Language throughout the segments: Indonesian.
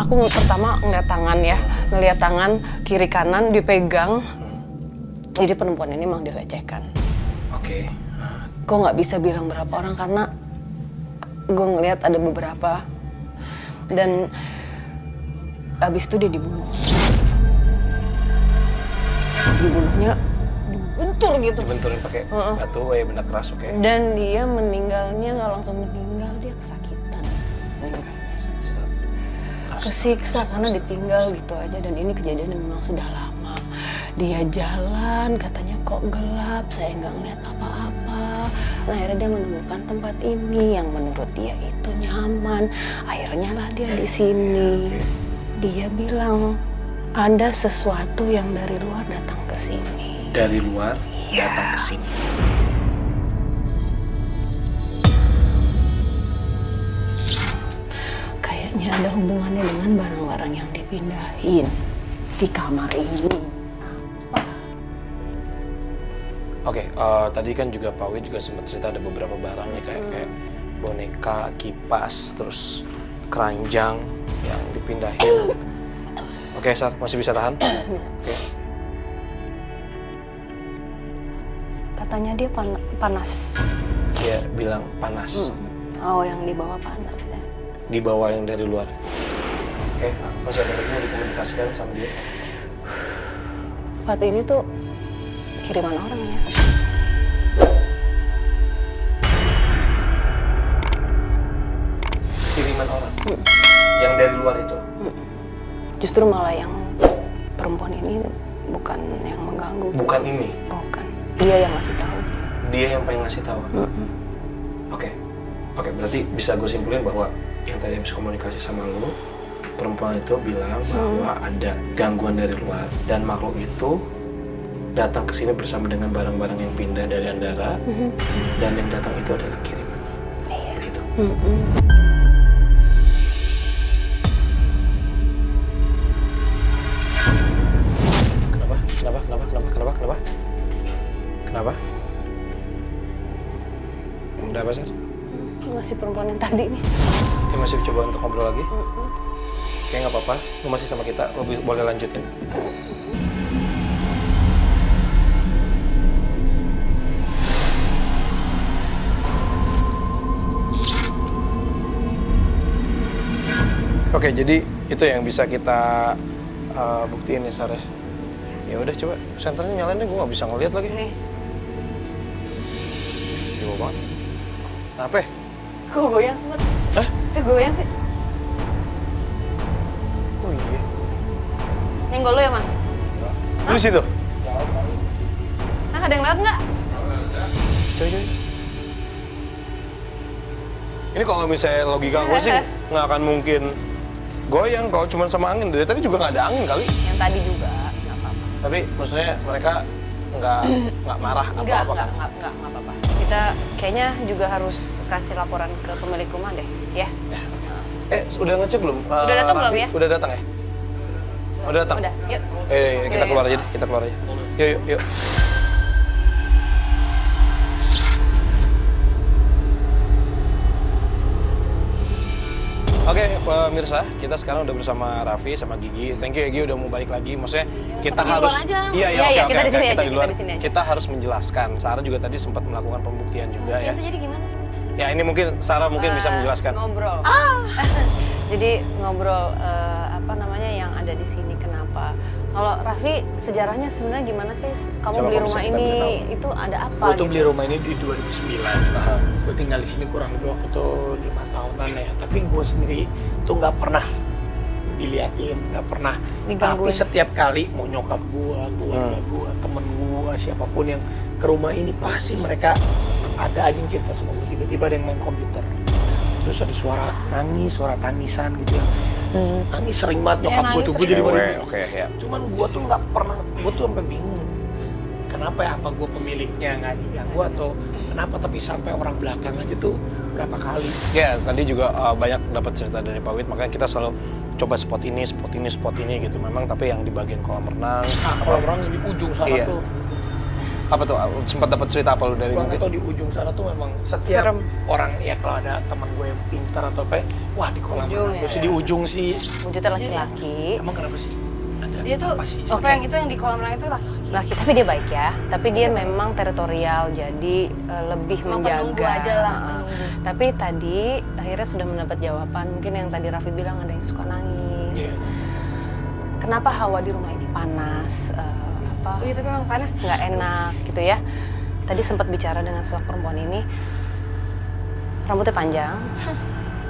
aku pertama ngeliat tangan ya, ngeliat tangan kiri kanan dipegang. Jadi perempuan ini emang dilecehkan. Oke. Gue nggak bisa bilang berapa orang karena gue ngeliat ada beberapa. Dan abis itu dia dibunuh. Dibunuhnya dibentur gitu. Dibenturin pakai batu, benda keras, oke. Dan dia meninggalnya nggak langsung meninggal, dia kesakitan. Kesiksa karena ditinggal gitu aja, dan ini kejadian memang sudah lama. Dia jalan, katanya kok gelap, saya nggak ngeliat apa-apa. Nah, akhirnya dia menemukan tempat ini yang menurut dia itu nyaman. Akhirnya lah dia di sini. Dia bilang ada sesuatu yang dari luar datang ke sini. Dari luar datang ke sini. Kayaknya ada hubungannya dengan barang-barang yang dipindahin di kamar ini. Oke, tadi kan juga Pak Wid juga sempat cerita ada beberapa barangnya kayak boneka, kipas, terus keranjang yang dipindahin. Oke, Sar, masih bisa tahan? Bisa. Oke. Katanya dia panas. Dia bilang panas. Oh, yang di bawah panas ya. Di bawah yang dari luar. Oke, masih ada lagi yang dikomunikasikan sama dia? Fat ini tuh kiriman orang ya. Kiriman orang? Yang dari luar itu? Justru malah yang perempuan ini bukan yang mengganggu. Bukan ini? Bukan. Dia yang ngasih tahu. Dia yang pengen ngasih tahu? Oke, berarti bisa gue simpulin bahwa yang tadi habis komunikasi sama lo, perempuan itu bilang bahwa ada gangguan dari luar dan makhluk itu datang ke sini bersama dengan barang-barang yang pindah dari Andara, dan yang datang itu adalah kiriman. Iya. Begitu. Kenapa? Udah apa, Sar? Masih perempuan yang tadi nih. Dia masih coba untuk ngobrol lagi? Oke, nggak apa-apa. Lu masih sama kita, lu boleh lanjutin. Oke, jadi itu yang bisa kita buktiin ya, Sarah. Ya udah, coba senternya nyalain deh, gue nggak bisa ngeliat lagi. Nih. Jauh banget. Kenapa ya? Kok goyang sempet? Hah? Goyang sih. Oh iya. Nyenggol lu ya, Mas? Lu di situ? Nah, ada yang lewat nggak? Coy. Ini kalau misalnya logika gue sih nggak akan mungkin goyang kalau cuma sama angin. Dari tadi juga nggak ada angin kali. Yang tadi juga, nggak apa-apa. Tapi maksudnya mereka nggak marah atau apa kan? Nggak apa-apa. Kita kayaknya juga harus kasih laporan ke pemilik rumah deh, ya? Udah ngecek belum? Udah datang belum ya? Udah datang ya? Udah datang? Udah, yuk. Kita keluar aja deh, kita keluar aja. Yuk. Oke, pemirsa, kita sekarang udah bersama Raffi sama Gigi. Thank you ya, Gigi udah mau balik lagi. Maksudnya kita di luar harus aja. Iya, Iya, kita di sini aja, kita di luar. kita di sini aja. Kita harus menjelaskan. Sarah juga tadi sempat melakukan pembuktian juga ya. Itu jadi gimana? Ya, ini mungkin Sarah bisa menjelaskan. Ngobrol. Jadi ngobrol apa namanya yang ada di sini, kenapa? Kalau Raffi, sejarahnya sebenarnya gimana sih? Kamu Coba beli kalau rumah bisa kita ini beritahu. itu ada apa? Gue tuh gitu? beli rumah ini di 2009. Gue tinggal di sini kurang lebih waktu itu 5 tahunan ya. Tapi gue sendiri tuh nggak pernah diliatin, nggak pernah. Digangguin. Tapi setiap kali mau nyokap gue, keluarga gue, temen gue, siapapun yang ke rumah ini pasti mereka ada aja yang cerita sama gue. Tiba-tiba ada yang main komputer. Terus ada suara nangis, suara tangisan gitu ya. Nangis sering banget nyokap gue tuh. Gue jadi Oke, ya. Cuman gue tuh nggak pernah, gue tuh sampai bingung. Kenapa ya, apa gue pemiliknya nggak diganggu atau kenapa, tapi sampai orang belakang aja tuh berapa kali. Ya, tadi juga banyak dapat cerita dari Pak Wid, makanya kita selalu coba spot ini gitu. Memang tapi yang di bagian kolam renang. Nah, kolam renang yang di ujung sana Iya. tuh. Apa tuh? Sempat dapat cerita apa lu dari Gue Gunti? nggak tahu di ujung sana tuh memang setiap Serem. orang ya kalau ada teman gue yang pintar atau apa, wah di kolam Ujung, renang. ya. Terus di ujung sih, Wujudnya laki-laki. emang kenapa sih? Ada Dia tuh apa sih? apa yang itu yang di kolam renang itu laki-laki. Laki, tapi dia baik ya. Tapi dia memang teritorial, jadi lebih Emang menjaga. penunggu aja lah, Heeh. penunggu. Tapi tadi akhirnya sudah mendapat jawaban. Mungkin yang tadi Raffi bilang ada yang suka nangis. Iya. Kenapa hawa di rumah ini panas? Oh iya tapi memang panas. Nggak enak gitu ya. Tadi sempat bicara dengan sosok perempuan ini. Rambutnya panjang.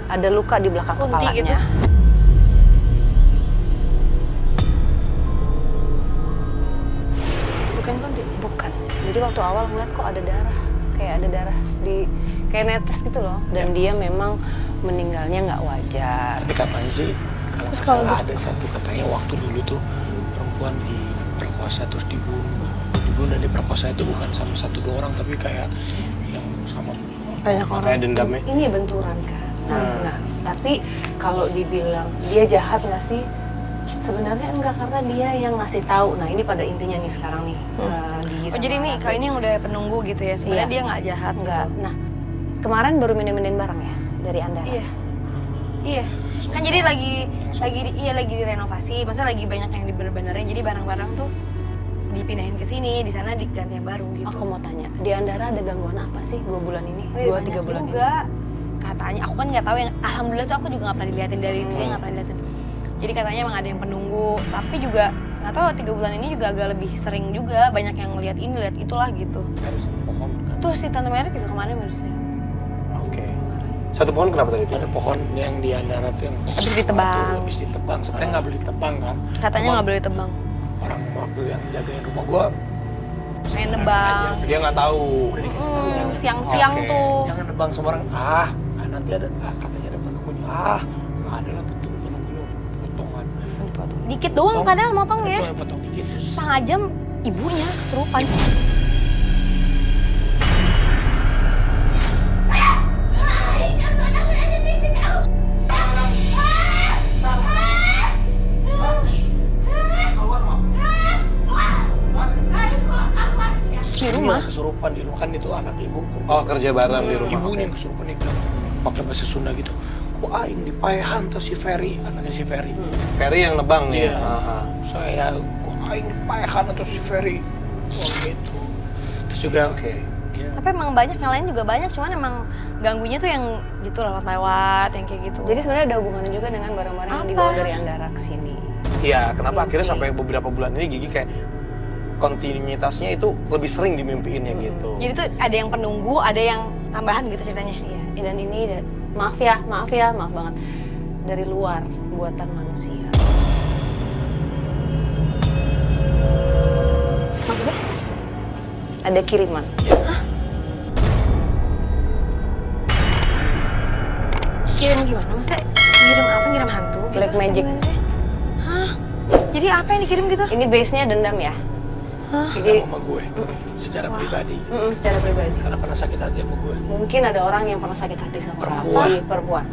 Ada luka di belakang Kunti kepalanya. gitu. Bukan kunti. Bukan. Jadi waktu awal ngeliat kok ada darah. Kayak ada darah di kayak netes gitu loh. Dan dia memang meninggalnya nggak wajar. Tapi katanya sih, kalau nggak salah ada satu katanya waktu dulu tuh perempuan diperkosa terus dibunuh. Dibunuh dan diperkosa itu bukan sama satu dua orang tapi kayak yang sama Banyak orang. Kayak dendamnya. Ini benturan kan. Nah, tapi kalau dibilang dia jahat nggak sih? Sebenarnya enggak, karena dia yang ngasih tahu. Nah ini pada intinya nih sekarang nih. Gigi Oh sama jadi ini Raffi. kalau ini yang udah penunggu gitu ya. Sebenarnya Iya. dia nggak jahat. Enggak. Nah kemarin baru mindahin barang ya dari Andara. Iya. Iya. Kan jadi lagi direnovasi. Maksudnya lagi banyak yang dibenerin. Jadi barang-barang tuh dipindahin ke sini, di sana diganti yang baru gitu. Aku mau tanya, di Andara ada gangguan apa sih 2 bulan ini? Wih, 2-3 banyak bulan juga. Katanya, aku kan nggak tahu yang alhamdulillah tuh aku juga nggak pernah diliatin dari dia nggak pernah diliatin. Jadi katanya emang ada yang penunggu, tapi juga nggak tahu 3 bulan ini juga agak lebih sering juga banyak yang ngeliat ini lihat itulah gitu. harus pohon kan. Tuh si Tante Mary juga kemarin baru lihat. Oke. Satu pohon kenapa tadi? Ada pohon yang di Andara tuh yang Habis ditebang. Habis ditebang. Sebenarnya nggak boleh ditebang kan. Katanya nggak boleh tebang. Orang waktu yang jagain rumah gua Main nebang. Dia nggak tahu. udah dikasih tahu jangan. Siang-siang Oke. tuh. Jangan nebang semua orang. Nanti ada katanya ada penunggunya. Nggak ada lah penunggunya potongan. Dikit doang padahal motongnya. Cuma potong dikit. Setengah jam ibunya kesurupan. Di rumah kesurupan di rumah kan itu anak ibu. Oh kerja bareng di rumah. Ibunya yang kesurupan dia bilang pakai bahasa Sunda gitu. Ku aing dipaehan tuh si Ferry, anaknya si Ferry. Ferry yang nebang nih. Iya. Aha. Saya ku aing dipaehan atau si Ferry. Oh gitu. Terus juga Oke. ya, Tapi emang banyak yang lain juga banyak, cuman emang ganggunya tuh yang gitu lewat-lewat, yang kayak gitu. Jadi sebenarnya ada hubungannya juga dengan barang-barang yang Apa? dibawa dari Andara ke sini. Iya, kenapa akhirnya Mimpi. sampai beberapa bulan ini Gigi kayak kontinuitasnya itu lebih sering dimimpiinnya gitu. Jadi tuh ada yang penunggu, ada yang tambahan gitu ceritanya. Iya, dan ini maaf banget. Dari luar buatan manusia. Maksudnya? Ada kiriman. Kirim gimana? Maksudnya ngirim apa? Ngirim hantu? Gitu? Black magic. Gimana sih? Hah? Jadi apa yang dikirim gitu? Ini base-nya dendam ya. Hah? Jadi sama gue secara pribadi. secara pribadi. Karena pernah sakit hati sama gue. Mungkin ada orang yang pernah sakit hati sama Perempuan. Raffi, perempuan.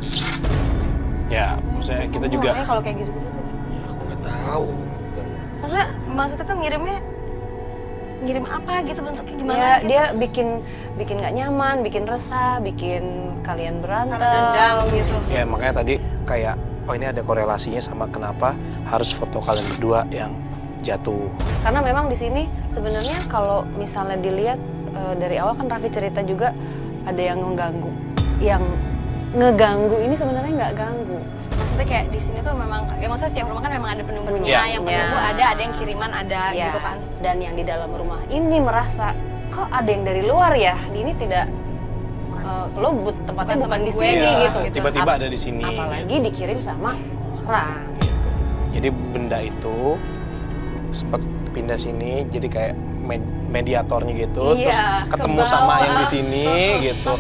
Ya, maksudnya kita juga Makanya kalau kayak gitu-gitu tuh. Ya, aku nggak tahu. Maksudnya tuh ngirim apa gitu bentuknya gimana? Ya, gitu? dia bikin nggak nyaman, bikin resah, bikin kalian berantem. Karena dendam gitu. ya makanya tadi kayak oh ini ada korelasinya sama kenapa harus foto kalian berdua yang jatuh. Karena memang di sini sebenarnya kalau misalnya dilihat dari awal kan Raffi cerita juga ada yang mengganggu. Yang ngeganggu ini sebenarnya nggak ganggu. Maksudnya kayak di sini tuh memang, ya maksudnya setiap rumah kan memang ada penunggunya, Iya. yang penunggu ada yang kiriman ada Ya, gitu kan. Dan yang di dalam rumah ini merasa kok ada yang dari luar ya. Ini tidak lo tempatnya Bukan bukan teman di gue, sini Ya, gitu. tiba-tiba ada di sini. Apalagi dikirim sama orang. Jadi benda itu sempat pindah sini jadi kayak mediatornya gitu, Iya, terus ketemu ke sama bawah. yang di sini gitu.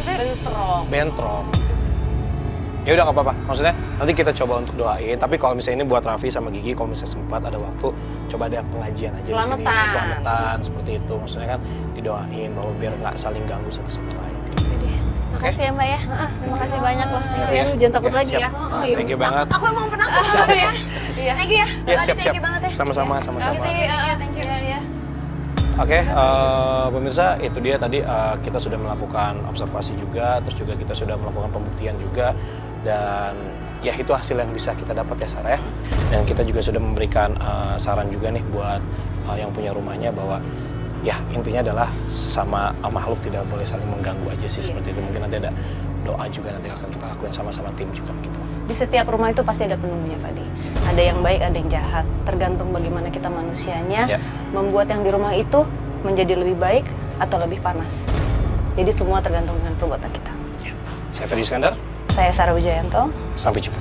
Bentrok. Ya udah nggak apa-apa. Maksudnya nanti kita coba untuk doain. Tapi kalau misalnya ini buat Raffi sama Gigi, kalau misalnya sempat ada waktu, coba ada pengajian aja di sini. Selamatan. Selamatan seperti itu. Maksudnya kan didoain bahwa biar nggak saling ganggu satu sama lain. Makasih ya Mbak ya. Terima kasih banyak loh. Thank you ya. Jangan takut Ya, lagi siap. ya. Thank you banget. Aku emang penakut ya. Iya. Thank you ya. Ya Mbak, siap-siap. Thank you banget ya. Sama-sama, sama-sama. Thank you. Iya. Oke, pemirsa, itu dia tadi kita sudah melakukan observasi juga, terus juga kita sudah melakukan pembuktian juga, dan ya itu hasil yang bisa kita dapat ya Sarah ya. Dan kita juga sudah memberikan saran juga nih buat yang punya rumahnya bahwa ya intinya adalah sesama makhluk tidak boleh saling mengganggu aja sih seperti itu. Mungkin nanti ada doa juga nanti akan kita lakukan sama-sama tim juga gitu. Di setiap rumah itu pasti ada penunggunya, Fadi. Ada yang baik, ada yang jahat. Tergantung bagaimana kita manusianya membuat yang di rumah itu menjadi lebih baik atau lebih panas. Jadi semua tergantung dengan perbuatan kita. Ya. Saya Ferdi Iskandar. Saya Sarah Wijayanto. Sampai jumpa.